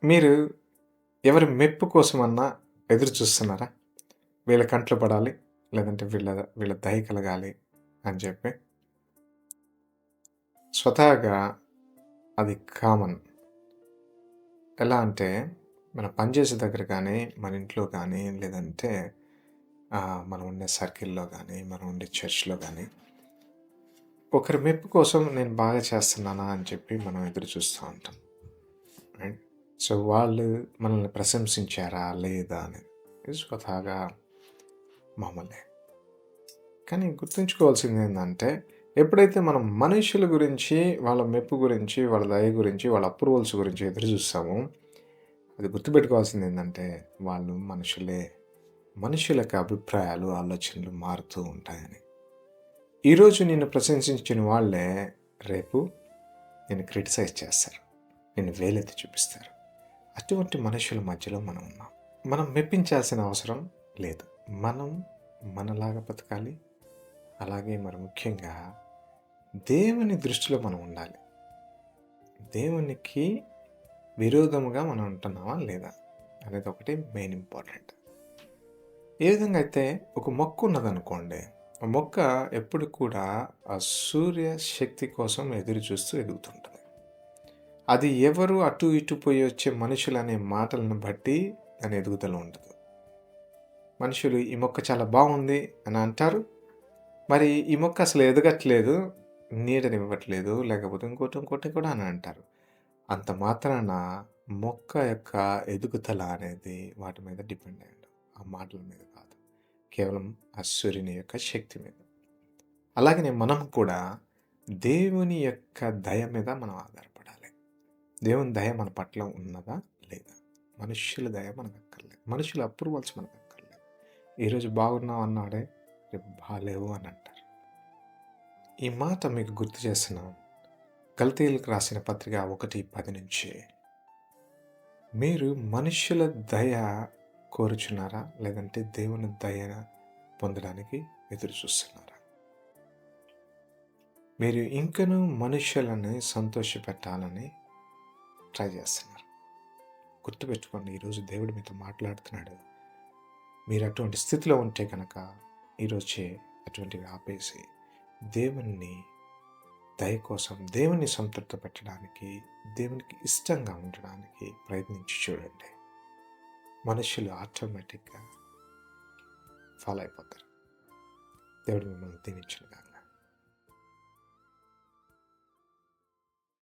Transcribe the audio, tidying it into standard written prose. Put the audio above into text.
మీరు ఎవరి మెప్పు కోసమన్నా ఎదురు చూస్తున్నారా? వీళ్ళ కంట్లో పడాలి, లేదంటే వీళ్ళ వీళ్ళ దయ కలగాలి అని చెప్పి. స్వతహాగా అది కామన్. ఎలా అంటే మనం పనిచేసే దగ్గర కానీ, మన ఇంట్లో కానీ, లేదంటే మనం ఉండే సర్కిల్‌లో గానీ, మనం ఉండే చర్చ్‌లో గానీ, ఒకరి మెప్పు కోసం నేను బాగా చేస్తున్నానా అని చెప్పి మనం ఎదురు చూస్తూ ఉంటాం. రైట్? సో, వాళ్ళు మనల్ని ప్రశంసించారా? లేదా? అనేది ఇది స్వతహాగా మామూలే. కానీ గుర్తుంచుకోవాల్సిందేందంటే, ఎప్పుడైతే మనం మనుషుల గురించి, వాళ్ళ మెప్పు గురించి, వాళ్ళ దయ గురించి, వాళ్ళ అప్రూవల్స్ గురించి ఎదురు చూస్తామో, అది గుర్తుపెట్టుకోవాల్సిందేందంటే, వాళ్ళు మనుషులే. మనుషుల యొక్క అభిప్రాయాలు, ఆలోచనలు మారుతూ ఉంటాయని. ఈరోజు నిన్ను ప్రశంసించిన వాళ్ళే రేపు నిన్ను క్రిటిసైజ్ చేస్తారు. నిన్ను వేలెత్తి చూపిస్తారు. అటువంటి మనుషుల మధ్యలో మనం ఉన్నాం. మనం మెప్పించాల్సిన అవసరం లేదు. మనం మనలాగా బతకాలి. అలాగే మరి ముఖ్యంగా దేవుని దృష్టిలో మనం ఉండాలి. దేవునికి విరోధముగా మనం ఉంటున్నామా లేదా అనేది ఒకటి మెయిన్ ఇంపార్టెంట్. ఏ విధంగా అయితే ఒక మొక్క ఉన్నదనుకోండి, ఆ మొక్క ఎప్పుడు కూడా ఆ సూర్య శక్తి కోసం ఎదురు చూస్తూ ఎదుగుతుంటుంది. అది ఎవరు అటు ఇటు పోయి వచ్చే మనుషులనే మాటలను బట్టి దాని ఎదుగుదల ఉండదు. మనుషులు ఈ మొక్క చాలా బాగుంది అని అంటారు. మరి ఈ మొక్క అసలు ఎదగట్లేదు, నీడనివ్వట్లేదు, లేకపోతే ఇంకోటి కూడా అని అంటారు. అంత మాత్రాన మొక్క యొక్క ఎదుగుదల అనేది వాటి మీద డిపెండ్ అయ్యి ఉండదు. ఆ మాటల మీద కాదు. కేవలం ఆ సూర్యుని యొక్క శక్తి మీద. అలాగనే మనం కూడా దేవుని యొక్క దయ మీద మనం ఆధారపడాలి. దేవుని దయ మన పట్ల ఉన్నదా? లేదా? మనుష్యుల దయ మనకు అక్కర్లేదు. మనుషుల అప్రూవల్స్ మనకు అక్కర్లేదు. ఈరోజు బాగున్నావు అన్నాడే, రేపు బాలేవు అని అంటారు. ఈ మాట మీకు గుర్తు చేస్తున్నాను. గలతీయులకు రాసిన పత్రిక 1:10 నుంచి. మీరు మనుష్యుల దయ కోరుచున్నారా? లేదంటే దేవుని దయ పొందడానికి ఎదురు చూస్తున్నారా? మీరు ఇంకనూ మనుష్యులని సంతోషపెట్టాలని ట్రై చేస్తున్నారు. గుర్తుపెట్టుకోండి, ఈరోజు దేవుడు మీతో మాట్లాడుతున్నాడు. మీరు అటువంటి స్థితిలో ఉంటే కనుక ఈరోజే అటువంటివి ఆపేసి దేవుని దయ కోసం, దేవుని సంతృప్తి పెట్టడానికి, దేవునికి ఇష్టంగా ఉండడానికి ప్రయత్నించి చూడండి. మనుషులు ఆటోమేటిక్గా ఫాలో అయిపోతారు. దేవుడు మిమ్మల్ని దీవించును గాక.